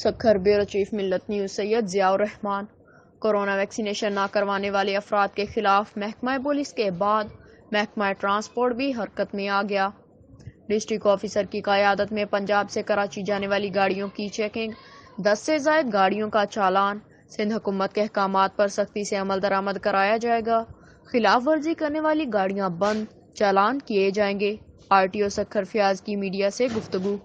Sukkur bureau chief ملت news سید ضیاء اور رحمان۔ Corona vaccination نہ کروانے والے افراد کے خلاف محکمہ پولیس کے بعد محکمہ ٹرانسپورٹ بھی حرکت میں آ گیا۔ ڈسٹرکٹ آفیسر کی قیادت میں پنجاب سے کراچی جانے والی گاڑیوں کی چیکنگ، 10 سے زائد گاڑیوں کا چالان، سندھ حکومت کے احکامات پر سختی سے عمل درآمد کرایا جائے گا، خلاف ورزی کرنے والی گاڑیاں بند، چالان کیے جائیں گے۔ RTO سکھر فیاض کی میڈیا سے گفتگو۔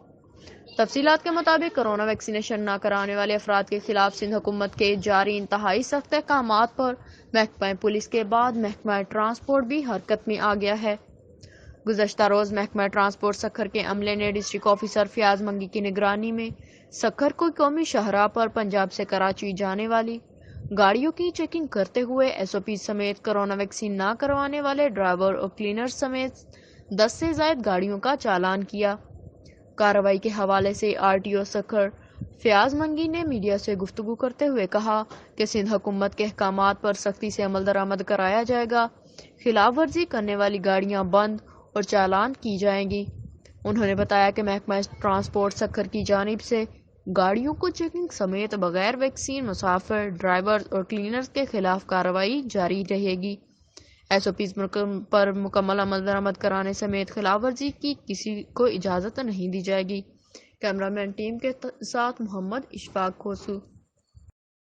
تفصیلات کے مطابق کورونا ویکسینیشن نہ کرانے والے افراد کے خلاف سندھ حکومت کے جاری انتہائی سخت احکامات پر محکمہ پولیس کے بعد محکمہ ٹرانسپورٹ بھی حرکت میں آ گیا ہے۔ گزشتہ روز محکمہ ٹرانسپورٹ سکھر کے عملے نے ڈسٹرکٹ آفیسر فیاض منگی کی نگرانی میں سکھر کو قومی شاہراہ پر پنجاب سے کراچی جانے والی گاڑیوں کی چیکنگ کرتے ہوئے SOP سمیت کورونا ویکسین نہ کروانے والے ڈرائیور اور کلینر سمیت 10 سے زائد گاڑیوں کا چالان کیا۔ کارروائی کے حوالے سے RTO سکھر فیاض منگی نے میڈیا سے گفتگو کرتے ہوئے کہا کہ سندھ حکومت کے احکامات پر سختی سے عمل درآمد کرایا جائے گا، خلاف ورزی کرنے والی گاڑیاں بند اور چالان کی جائیں گی۔ انہوں نے بتایا کہ محکمہ ٹرانسپورٹ سکھر کی جانب سے گاڑیوں کو چیکنگ سمیت بغیر ویکسین مسافر، ڈرائیورز اور کلینرز کے خلاف کارروائی جاری رہے گی۔ SOPs پر مکمل عمل درآمد کرانے سمیت خلاف ورزی کی کسی کو اجازت نہیں دی جائے گی۔ کیمرہ مین ٹیم کے ساتھ محمد اشفاق کھوسو۔